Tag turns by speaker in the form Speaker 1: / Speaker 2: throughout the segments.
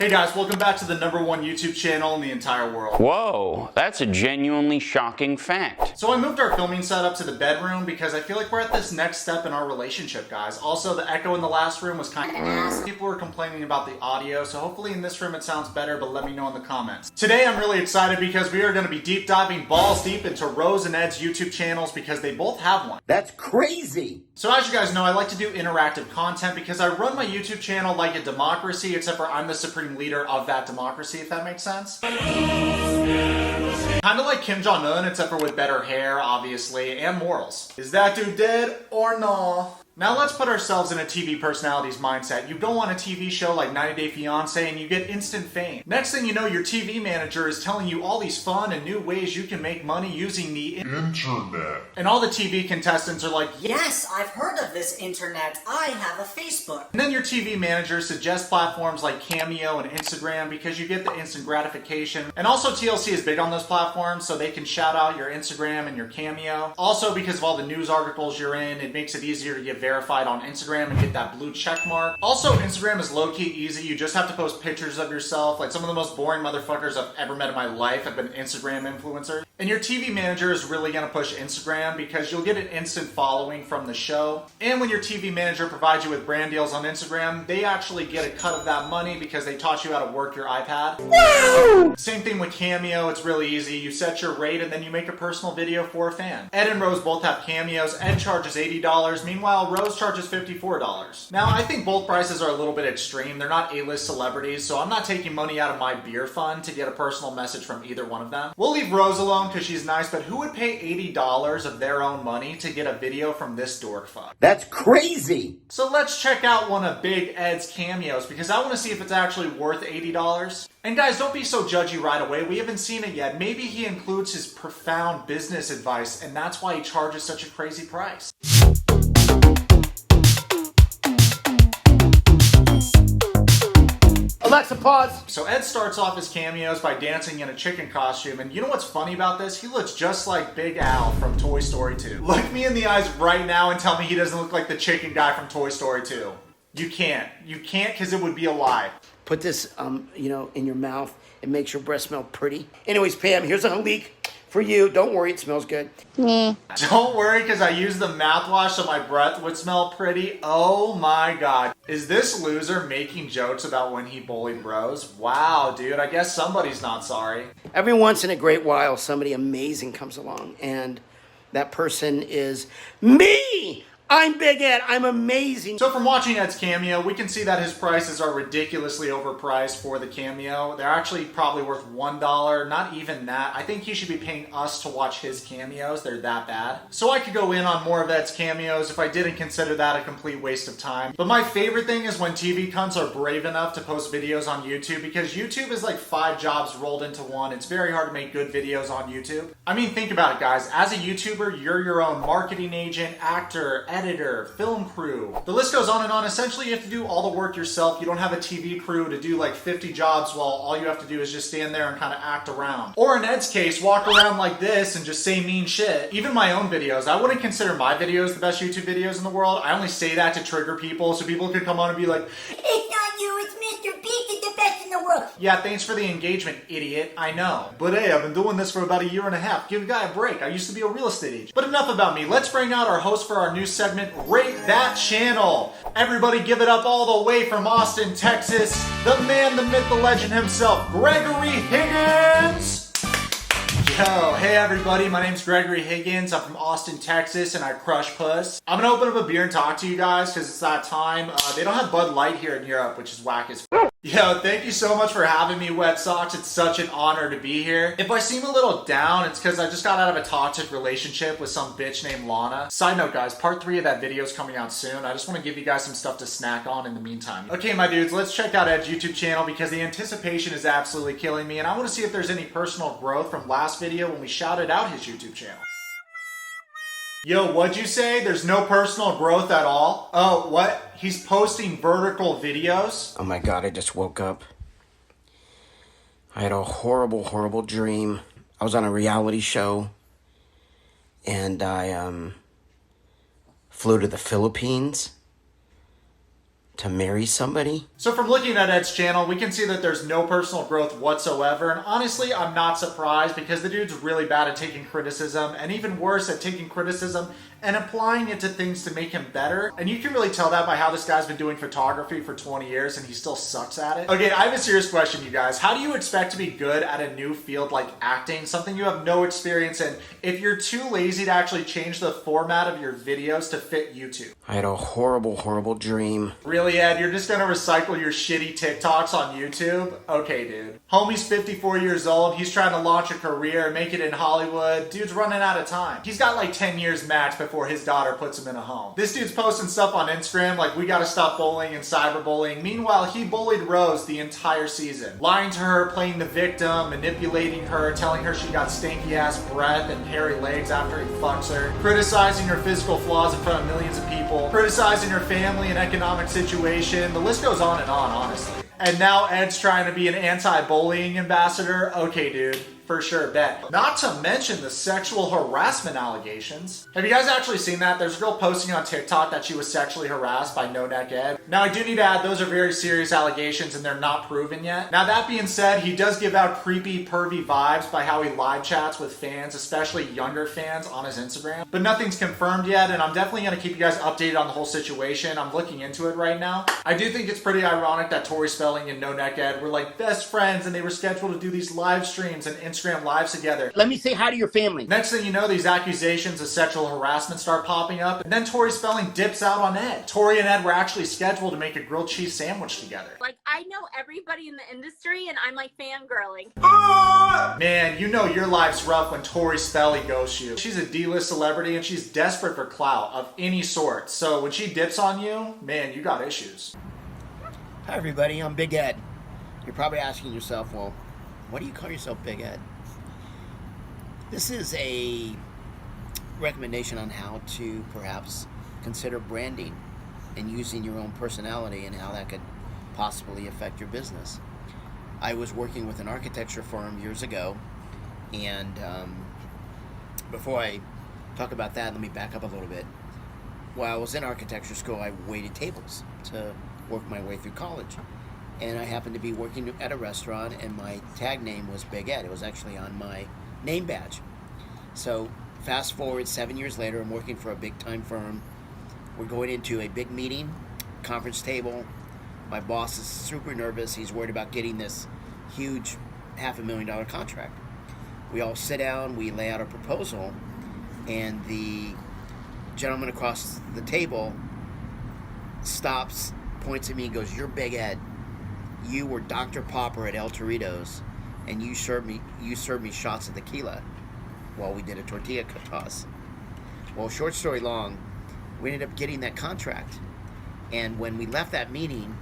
Speaker 1: Hey guys, welcome back to the #1 YouTube channel in the entire world.
Speaker 2: Whoa, that's a genuinely shocking fact.
Speaker 1: So I moved our filming setup to the bedroom because I feel like we're at this next step in our relationship, guys. Also, the echo in the last room was kind of ass. People were complaining about the audio, so hopefully in this room it sounds better, but let me know in the comments. Today I'm really excited because we are going to be deep diving balls deep into Rose and Ed's YouTube channels because they both have one.
Speaker 3: That's crazy!
Speaker 1: So as you guys know, I like to do interactive content because I run my YouTube channel like a democracy, except for I'm the supreme leader of that democracy, if that makes sense. Kind of like Kim Jong-un, except for with better hair, obviously, and morals. Is that dude dead or no? Now let's put ourselves in a TV personality's mindset. You go on a TV show like 90 Day Fiancé and you get instant fame. Next thing you know, your TV manager is telling you all these fun and new ways you can make money using the internet. And all the TV contestants are like,
Speaker 4: yes, I've heard of this internet. I have a Facebook.
Speaker 1: And then your TV manager suggests platforms like Cameo and Instagram because you get the instant gratification. And also TLC is big on those platforms, so they can shout out your Instagram and your Cameo. Also, because of all the news articles you're in, it makes it easier to get verified on Instagram and get that blue check mark. Also, Instagram is low-key easy. You just have to post pictures of yourself. Like, some of the most boring motherfuckers I've ever met in my life have been Instagram influencers. And your TV manager is really gonna push Instagram because you'll get an instant following from the show. And when your TV manager provides you with brand deals on Instagram, they actually get a cut of that money because they taught you how to work your iPad. Woo! Same thing with Cameo. It's really easy. You set your rate and then you make a personal video for a fan. Ed and Rose both have Cameos. Ed charges $80. Meanwhile, Rose charges $54. Now, I think both prices are a little bit extreme. They're not A-list celebrities, so I'm not taking money out of my beer fund to get a personal message from either one of them. We'll leave Rose alone because she's nice, but who would pay $80 of their own money to get a video from this dork fuck?
Speaker 3: That's crazy!
Speaker 1: So let's check out one of Big Ed's Cameos because I want to see if it's actually worth $80. And guys, don't be so judgy right away. We haven't seen it yet. Maybe he includes his profound business advice, and that's why he charges such a crazy price.
Speaker 3: Alexa, pause!
Speaker 1: So Ed starts off his cameos by dancing in a chicken costume, and you know what's funny about this? He looks just like Big Al from Toy Story 2. Look me in the eyes right now and tell me he doesn't look like the chicken guy from Toy Story 2. You can't. You can't because it would be a lie.
Speaker 3: Put this, in your mouth. It makes your breath smell pretty. Anyways, Pam, here's a leak for you. Don't worry, it smells good.
Speaker 1: Don't worry, because I used the mouthwash so my breath would smell pretty. Oh my god. Is this loser making jokes about when he bullied Rose? Wow, dude, I guess somebody's not sorry.
Speaker 3: Every once in a great while, somebody amazing comes along, and that person is me! I'm Big Ed. I'm amazing.
Speaker 1: So from watching Ed's Cameo, we can see that his prices are ridiculously overpriced for the Cameo. They're actually probably worth $1, not even that. I think he should be paying us to watch his cameos. They're that bad. So I could go in on more of Ed's cameos if I didn't consider that a complete waste of time. But my favorite thing is when TV cunts are brave enough to post videos on YouTube, because YouTube is like 5 jobs rolled into one. It's very hard to make good videos on YouTube. I mean, think about it, guys. As a YouTuber, you're your own marketing agent, actor, editor, film crew. The list goes on and on. Essentially, you have to do all the work yourself. You don't have a TV crew to do like 50 jobs while all you have to do is just stand there and kind of act around. Or in Ed's case, walk around like this and just say mean shit. Even my own videos, I wouldn't consider my videos the best YouTube videos in the world. I only say that to trigger people so people could come on and be like,
Speaker 4: It's not you, it's Mr. Beast, is the best in the world.
Speaker 1: yeah, thanks for the engagement, idiot. I know. But hey, I've been doing this for about a year and a half. Give a guy a break. I used to be a real estate agent. But enough about me. Let's bring out our host for our new segment, Rate That Channel. Everybody give it up all the way from Austin, Texas. The man, the myth, the legend himself, Gregory Higgins. Yo, hey everybody, my name's Gregory Higgins. I'm from Austin, Texas, and I crush puss. I'm gonna open up a beer and talk to you guys because it's that time. They don't have Bud Light here in Europe, which is whack as f. Yo, thank you so much for having me, Yourwetsock. It's such an honor to be here. If I seem a little down, it's because I just got out of a toxic relationship with some bitch named Lana. Side note, guys, part 3 of that video is coming out soon. I just want to give you guys some stuff to snack on in the meantime. Okay, my dudes, let's check out Ed's YouTube channel because the anticipation is absolutely killing me, and I want to see if there's any personal growth from last video when we shouted out his YouTube channel. Yo, what'd you say? There's no personal growth at all? Oh, what? He's posting vertical videos?
Speaker 3: Oh my god, I just woke up. I had a horrible, horrible dream. I was on a reality show, and I flew to the Philippines to marry somebody?
Speaker 1: So from looking at Ed's channel, we can see that there's no personal growth whatsoever, and honestly, I'm not surprised because the dude's really bad at taking criticism, and even worse at taking criticism and applying it to things to make him better. And you can really tell that by how this guy's been doing photography for 20 years and he still sucks at it. Okay, I have a serious question, you guys. How do you expect to be good at a new field like acting, something you have no experience in, if you're too lazy to actually change the format of your videos to fit YouTube?
Speaker 3: I had a horrible, horrible dream.
Speaker 1: Really, Ed? You're just gonna recycle your shitty TikToks on YouTube? Okay, dude. Homie's 54 years old. He's trying to launch a career, make it in Hollywood. Dude's running out of time. He's got like 10 years max before his daughter puts him in a home. This dude's posting stuff on Instagram like we gotta stop bullying and cyberbullying. Meanwhile, he bullied Rose the entire season. Lying to her, playing the victim, manipulating her, telling her she got stanky ass breath and hairy legs after he fucks her, criticizing her physical flaws in front of millions of people, criticizing her family and economic situation. The list goes on, honestly. And now Ed's trying to be an anti-bullying ambassador. Okay, dude. For sure, bet. Not to mention the sexual harassment allegations. Have you guys actually seen that? There's a girl posting on TikTok that she was sexually harassed by No Neck Ed. Now, I do need to add, those are very serious allegations and they're not proven yet. Now, that being said, he does give out creepy, pervy vibes by how he live chats with fans, especially younger fans, on his Instagram. But nothing's confirmed yet, and I'm definitely going to keep you guys updated on the whole situation. I'm looking into it right now. I do think it's pretty ironic that Tori Spelling and No Neck Ed were like best friends and they were scheduled to do these live streams and Instagram lives together.
Speaker 5: Let me say hi to your family.
Speaker 1: Next thing you know, these accusations of sexual harassment start popping up, and then Tori Spelling dips out on Ed. Tori and Ed were actually scheduled to make a grilled cheese sandwich together.
Speaker 6: Like, I know everybody in the industry, and I'm like fangirling.
Speaker 1: Man, you know your life's rough when Tori Spelling ghosts you. She's a D-list celebrity, and she's desperate for clout of any sort. So when she dips on you, man, you got issues.
Speaker 5: Hi everybody, I'm Big Ed. You're probably asking yourself, well, why do you call yourself Big Ed? This is a recommendation on how to perhaps consider branding and using your own personality and how that could possibly affect your business. I was working with an architecture firm years ago, and before I talk about that, let me back up a little bit. While I was in architecture school, I waited tables to work my way through college. And I happened to be working at a restaurant, and my tag name was Big Ed. It was actually on my name badge. So fast forward 7 years later, I'm working for a big time firm. We're going into a big meeting, conference table. My boss is super nervous. He's worried about getting this huge $500,000 contract. We all sit down, we lay out a proposal, and the gentleman across the table stops, points at me and goes, "You're Big Ed. You were Dr. Popper at El Torito's, and you served me shots of tequila while we did a tortilla toss." Well, short story long, we ended up getting that contract. And when we left that meeting,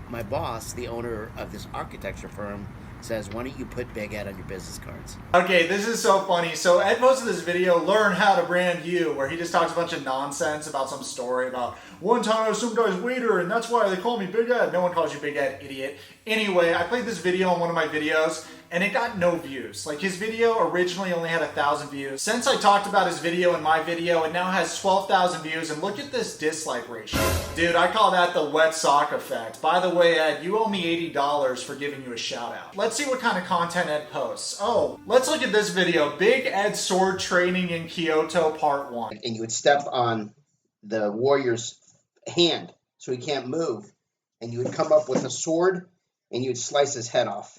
Speaker 5: my boss, the owner of this architecture firm, says, "Why don't you put Big Ed on your business cards?"
Speaker 1: Okay, this is so funny. So Ed posted this video, Learn How to Brand You, where he just talks a bunch of nonsense about some story about one time I was some guy's waiter and that's why they call me Big Ed. No one calls you Big Ed, idiot. Anyway, I played this video on one of my videos and it got no views. Like, his video originally only had 1,000 views. Since I talked about his video in my video, it now has 12,000 views, and look at this dislike ratio. Dude, I call that the wet sock effect. By the way, Ed, you owe me $80 for giving you a shout out. Let's see what kind of content Ed posts. Oh, let's look at this video. Big Ed sword training in Kyoto part 1.
Speaker 5: And you would step on the warrior's hand so he can't move. And you would come up with a sword and you would slice his head off.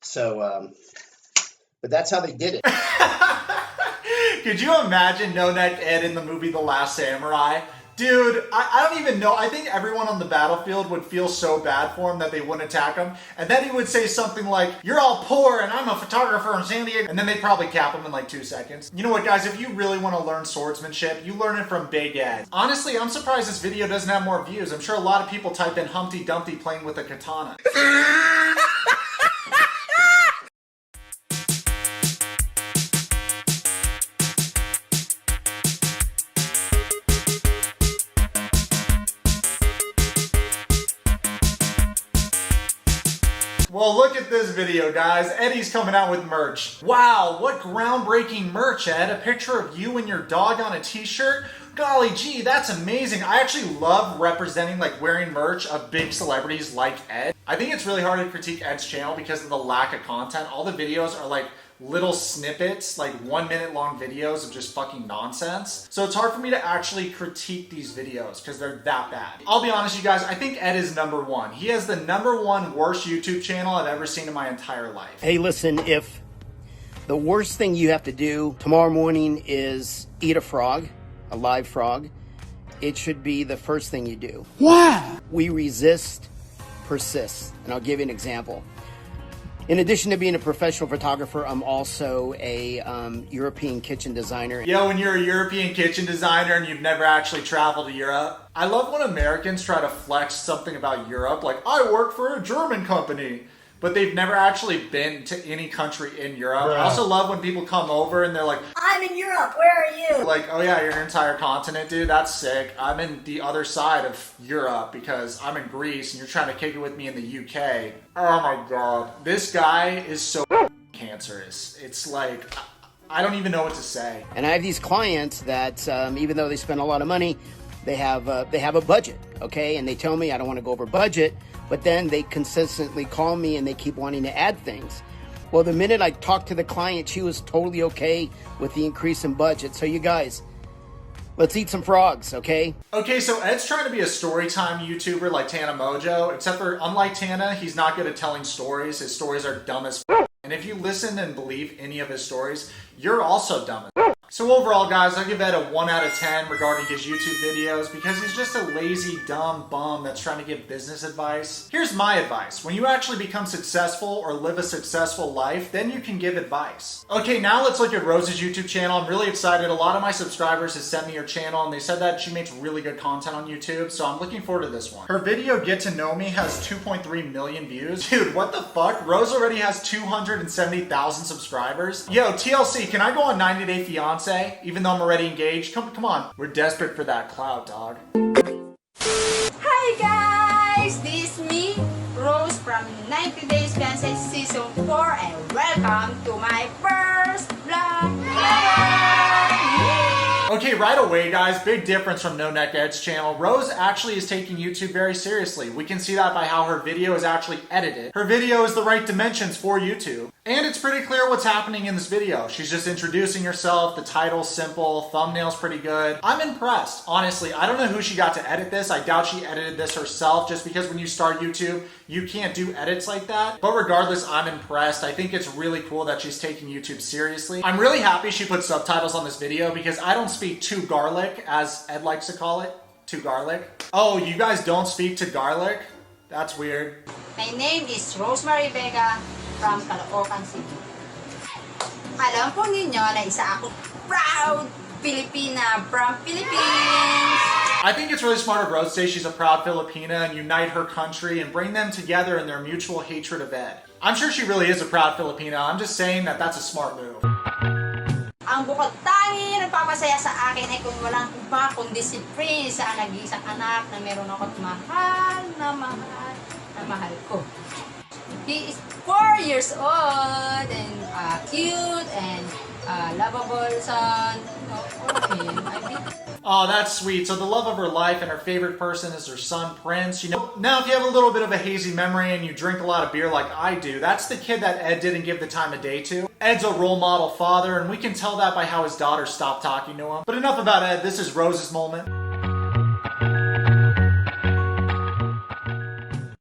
Speaker 5: So, but that's how they did it.
Speaker 1: Could you imagine No Neck Ed in the movie The Last Samurai? Dude, I don't even know. I think everyone on the battlefield would feel so bad for him that they wouldn't attack him. And then he would say something like, "You're all poor and I'm a photographer in San Diego." And then they'd probably cap him in like 2 seconds. You know what, guys? If you really want to learn swordsmanship, you learn it from Big Ed. Honestly, I'm surprised this video doesn't have more views. I'm sure a lot of people type in Humpty Dumpty playing with a katana. Well, look at this video, guys. Eddie's coming out with merch. Wow, what groundbreaking merch, Ed. A picture of you and your dog on a t-shirt? Golly gee, that's amazing. I actually love representing, like, wearing merch of big celebrities like Ed. I think it's really hard to critique Ed's channel because of the lack of content. All the videos are like little snippets, like 1 minute long videos of just fucking nonsense. So it's hard for me to actually critique these videos because they're that bad. I'll be honest, you guys, I think Ed is number one. He has the #1 worst YouTube channel I've ever seen in my entire life.
Speaker 5: Hey, listen, if the worst thing you have to do tomorrow morning is eat a frog, a live frog, it should be the first thing you do.
Speaker 3: Wow.
Speaker 5: We resist, persist. And I'll give you an example. In addition to being a professional photographer, I'm also a European kitchen designer.
Speaker 1: Yo, when you're a European kitchen designer and you've never actually traveled to Europe, I love when Americans try to flex something about Europe, like, I work for a German company, but they've never actually been to any country in Europe. I also love when people come over and they're like,
Speaker 4: I'm in Europe, where are you?
Speaker 1: like, oh yeah, your entire continent, dude, that's sick. I'm in the other side of Europe because I'm in Greece and you're trying to kick it with me in the UK. Oh my god. This guy is so cancerous. It's like, I don't even know what to say.
Speaker 5: And I have these clients that, even though they spend a lot of money, they have a budget, okay? And they tell me I don't want to go over budget, but then they consistently call me and they keep wanting to add things. Well, the minute I talked to the client, she was totally okay with the increase in budget. So you guys, let's eat some frogs, okay?
Speaker 1: Okay, so Ed's trying to be a storytime YouTuber like Tana Mojo, except for, unlike Tana, he's not good at telling stories. His stories are dumb as f***. And if you listen and believe any of his stories, you're also dumb as f***. So overall, guys, I give Ed a 1 out of 10 regarding his YouTube videos because he's just a lazy, dumb bum that's trying to give business advice. Here's my advice. When you actually become successful or live a successful life, then you can give advice. Okay, now let's look at Rose's YouTube channel. I'm really excited. A lot of my subscribers have sent me her channel and they said that she makes really good content on YouTube, so I'm looking forward to this one. Her video, Get to Know Me, has 2.3 million views. Dude, what the fuck? Rose already has 270,000 subscribers. Yo, TLC, can I go on 90 Day Fiance? Even though I'm already engaged? Come on. We're desperate for that clout, dog.
Speaker 7: Hi guys! This is me, Rose from 90 Days Fiancé Season 4 and welcome to my first vlog!
Speaker 1: Okay, right away, guys, big difference from No Neck Ed's channel. Rose actually is taking YouTube very seriously. We can see that by how her video is actually edited. Her video is the right dimensions for YouTube. And it's pretty clear what's happening in this video. She's just introducing herself, the title's simple, thumbnail's pretty good. I'm impressed, honestly. I don't know who she got to edit this. I doubt she edited this herself, just because when you start YouTube, you can't do edits like that. But regardless, I'm impressed. I think it's really cool that she's taking YouTube seriously. I'm really happy she put subtitles on this video because I don't speak to garlic, as Ed likes to call it. To garlic. Oh, you guys don't speak to garlic? That's weird.
Speaker 7: My name is Rosemarie Vega from Caloocan City. Alam po ninyo na isa ako proud Filipina from Philippines!
Speaker 1: I think it's really smart of Rose to say she's a proud Filipina and unite her country and bring them together in their mutual hatred of Ed. I'm sure she really is a proud Filipina. I'm just saying that that's a smart move.
Speaker 7: Ang bukod tangi nagpapasaya sa akin ay kung walang iba kundi si Prince ang nag-iisang anak na meron ako't mahal ko. He is 4 years old and cute and lovable son.
Speaker 1: Oh, that's sweet. So the love of her life and her favorite person is her son, Prince. You know, now if you have a little bit of a hazy memory and you drink a lot of beer like I do, that's the kid that Ed didn't give the time of day to. Ed's a role model father, and we can tell that by how his daughter stopped talking to him. But enough about Ed. This is Rose's moment.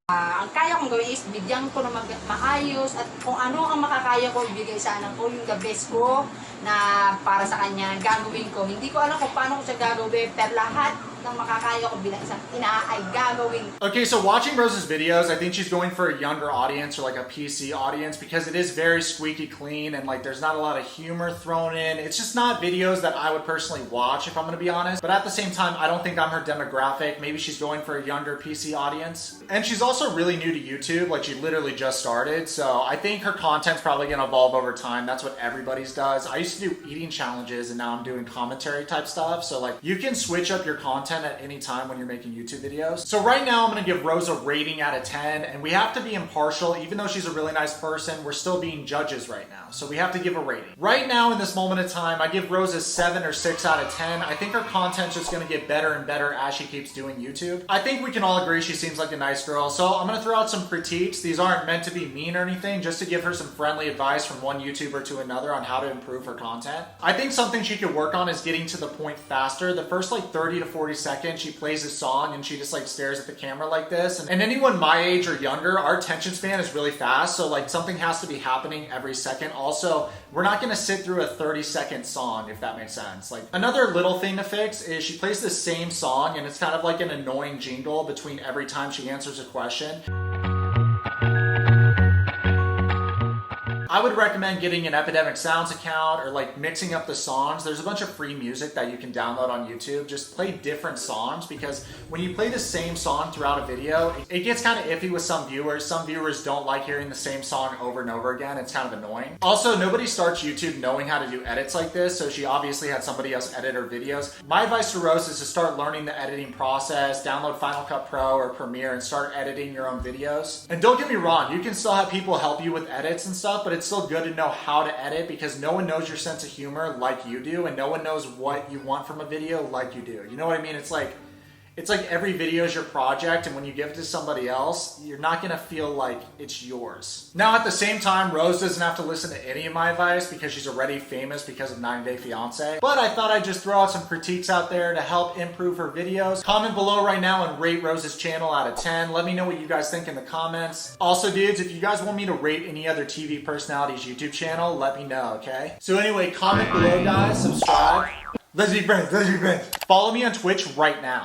Speaker 7: Ang kaya kong gawin is bigyan ko na maayos at kung ano ang makakaya ko ibigay sa anak ko, yung the best ko na para sa kanya gagawin ko. Hindi ko alam kung paano ko siya gagawin, pero lahat ng makakaya ko bilang isang ina ay gagawin.
Speaker 1: Okay, so watching Rose's videos, I think she's going for a younger audience or like a PC audience because it is very squeaky clean and like there's not a lot of humor thrown in. It's just not videos that I would personally watch if I'm gonna be honest. But at the same time, I don't think I'm her demographic. Maybe she's going for a younger PC audience. And she's also really new to YouTube, like she literally just started. So I think her content's probably gonna evolve over time. That's what everybody's does. I used to do eating challenges and now I'm doing commentary type stuff. So like you can switch up your content content at any time when you're making YouTube videos. So right now I'm gonna give Rose a rating out of 10, and we have to be impartial. Even though she's a really nice person, we're still being judges right now. So we have to give a rating. Right now in this moment of time, I give Rose a 7 or 6 out of 10. I think her content's just gonna get better and better as she keeps doing YouTube. I think we can all agree she seems like a nice girl. So I'm gonna throw out some critiques. These aren't meant to be mean or anything, just to give her some friendly advice from one YouTuber to another on how to improve her content. I think something she could work on is getting to the point faster. The first like 30 to 40 seconds, she plays a song and she just like stares at the camera like this. And anyone my age or younger, our attention span is really fast. So like something has to be happening every second. Also, we're not gonna sit through a 30-second song, if that makes sense. Like another little thing to fix is she plays the same song and it's kind of like an annoying jingle between every time she answers a question. I would recommend getting an Epidemic Sounds account or like mixing up the songs. There's a bunch of free music that you can download on YouTube. Just play different songs, because when you play the same song throughout a video, it gets kind of iffy with some viewers. Some viewers don't like hearing the same song over and over again. It's kind of annoying. Also, nobody starts YouTube knowing how to do edits like this, so she obviously had somebody else edit her videos. My advice to Rose is to start learning the editing process, download Final Cut Pro or Premiere and start editing your own videos. And don't get me wrong, you can still have people help you with edits and stuff, but it's still good to know how to edit, because no one knows your sense of humor like you do, and no one knows what you want from a video like you do. You know what I mean? It's like every video is your project, and when you give it to somebody else, you're not gonna feel like it's yours. Now, at the same time, Rose doesn't have to listen to any of my advice because she's already famous because of 90 Day Fiancé. But I thought I'd just throw out some critiques out there to help improve her videos. Comment below right now and rate Rose's channel out of 10. Let me know what you guys think in the comments. Also, dudes, if you guys want me to rate any other TV personality's YouTube channel, let me know, okay? So anyway, comment below, guys, subscribe. Let's be friends, let's be friends. Follow me on Twitch right now.